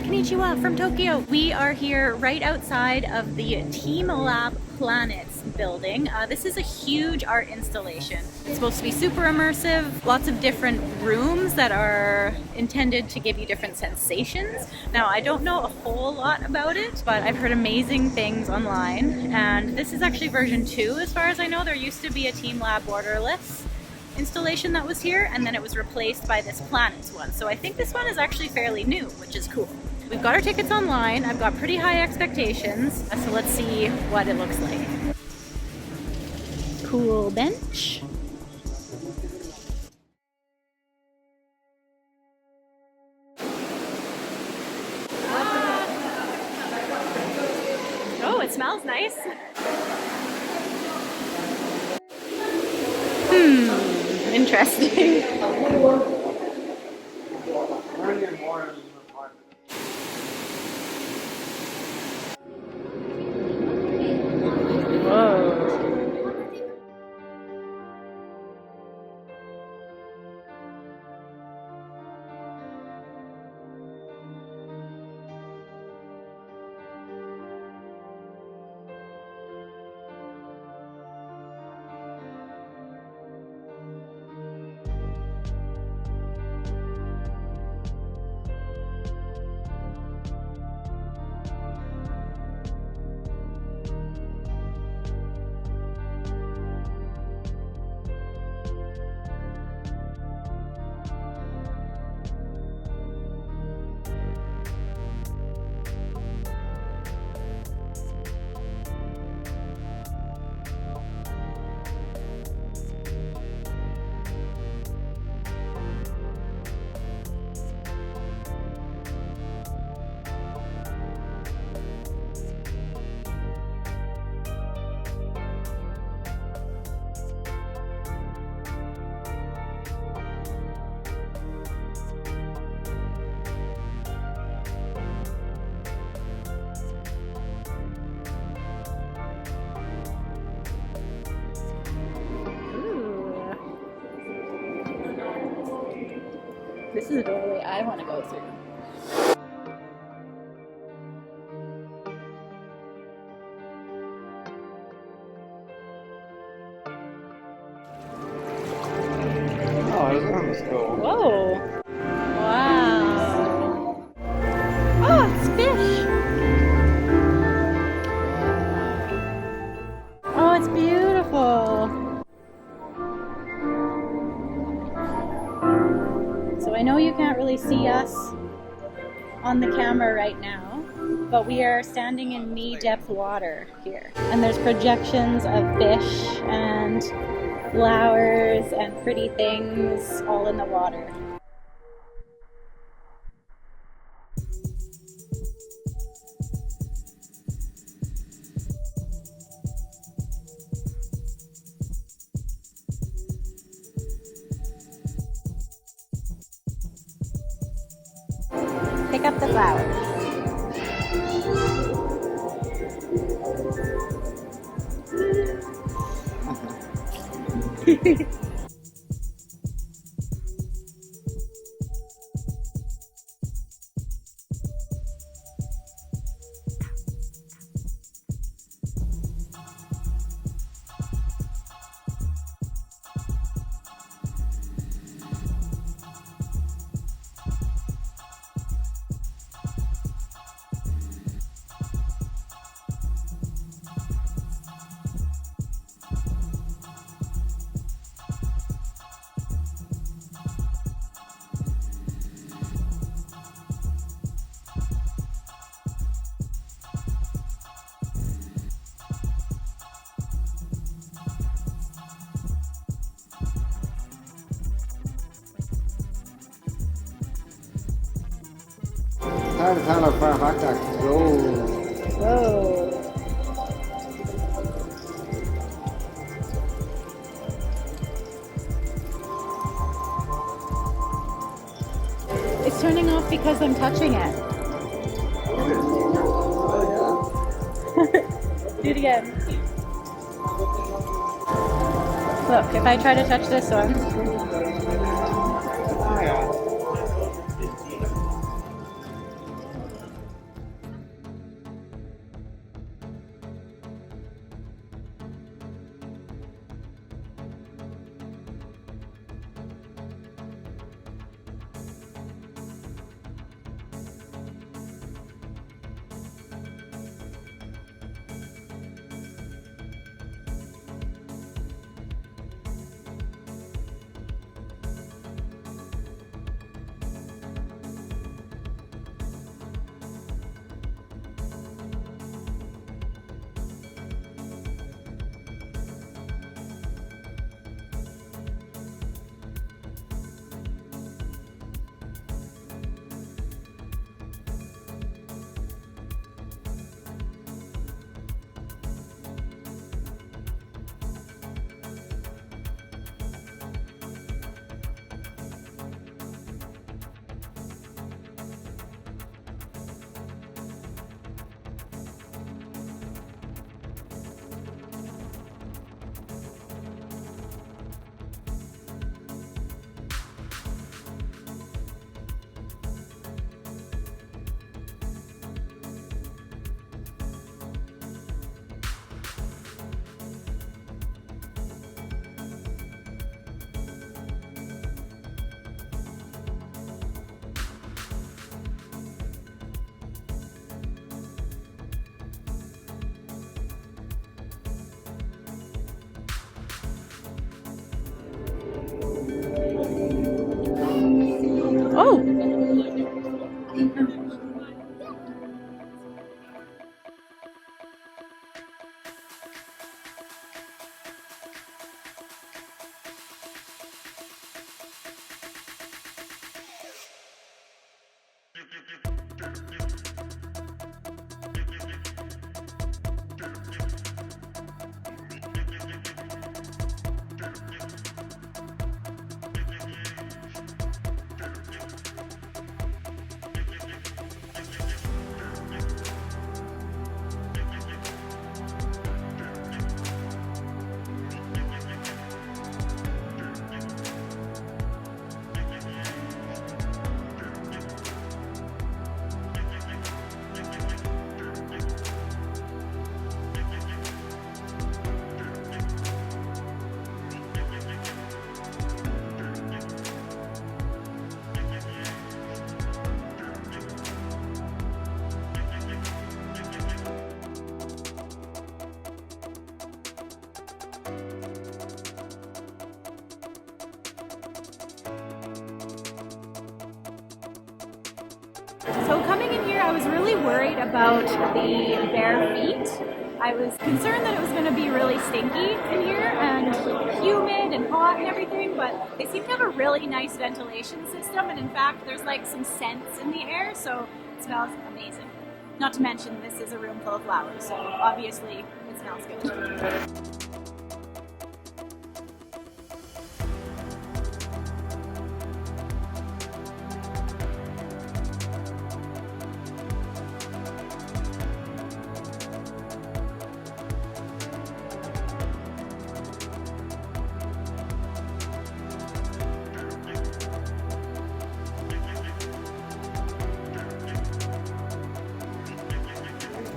Konnichiwa from Tokyo. We are here right outside of the TeamLab Planets building. This is a huge art installation. It's supposed to be super immersive, lots of different rooms that are intended to give you different sensations. Now, I don't know a whole lot about it, but I've heard amazing things online. And this is actually version 2 as far as I know. There used to be a TeamLab borderless installation that was here, and then it was replaced by this Planets one. So I think this one is actually fairly new, which is cool. We've got our tickets online. I've got pretty high expectations, so let's see what it looks like. Cool bench. Oh, it smells nice. Interesting. This is a doorway I want to go through. Oh, this is cool. Whoa! Wow! Oh, it's fish! Oh, it's beautiful! So I know you can't really see us on the camera right now, but we are standing in knee-depth water here. And there's projections of fish and flowers and pretty things all in the water. Pick up the flowers. Whoa. It's turning off because I'm touching it. Do it again. Look, if I try to touch this one. Oh! So coming in here, I was really worried about the bare feet. I was concerned that it was going to be really stinky in here and humid and hot and everything, but they seem to have a really nice ventilation system, and in fact there's like some scents in the air, so it smells amazing. Not to mention this is a room full of flowers, so obviously it smells good.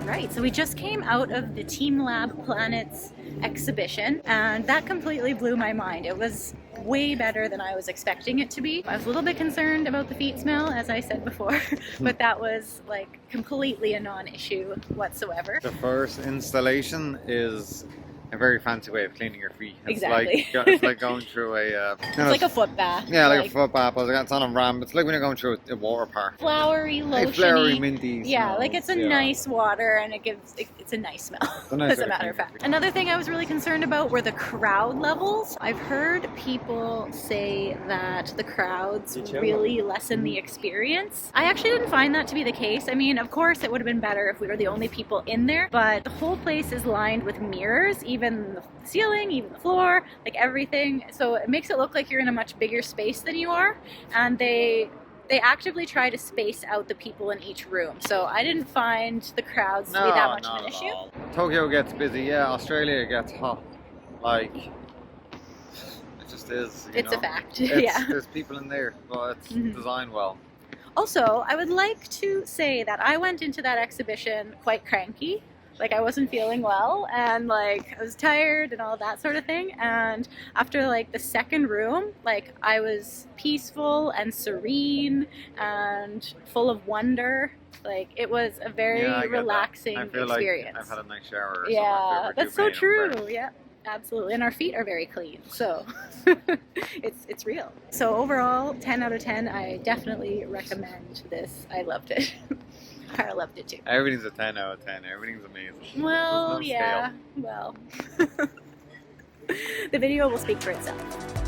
Right, so we just came out of the TeamLab Planets exhibition, and that completely blew my mind. It was way better than I was expecting it to be. I was a little bit concerned about the feet smell, as I said before, but that was like completely a non-issue whatsoever. The first installation is a very fancy way of cleaning your feet. Exactly. It's like going through a... it's like a foot bath. Yeah, like a foot bath. It's on a ramp. It's like when you're going through a water park. Flowery, lotiony. Flowery, minty Yeah, smells. like it's a nice water, and it's a nice smell, as a matter of fact. Another thing I was really concerned about were the crowd levels. I've heard people say that the crowds really lessen the experience. I actually didn't find that to be the case. I mean, of course, it would have been better if we were the only people in there, but the whole place is lined with mirrors, even the ceiling, even the floor, like everything. So it makes it look like you're in a much bigger space than you are, and they actively try to space out the people in each room. So I didn't find the crowds to be that much of an issue. Tokyo gets busy, yeah. Australia gets hot. Like, it just is. It's a fact. There's people in there, but it's designed well. Also, I would like to say that I went into that exhibition quite cranky. Like, I wasn't feeling well, and like I was tired and all that sort of thing, and after like the second room, like I was peaceful and serene and full of wonder. Like, it was a very relaxing experience. Like I've had a nice shower or yeah, something. that's so true. Yeah, absolutely. And our feet are very clean, so it's real. So overall, 10 out of 10. I definitely recommend this. I loved it. Kara loved it too. Everything's a 10 out of 10. Everything's amazing. Well, yeah. Well. The video will speak for itself.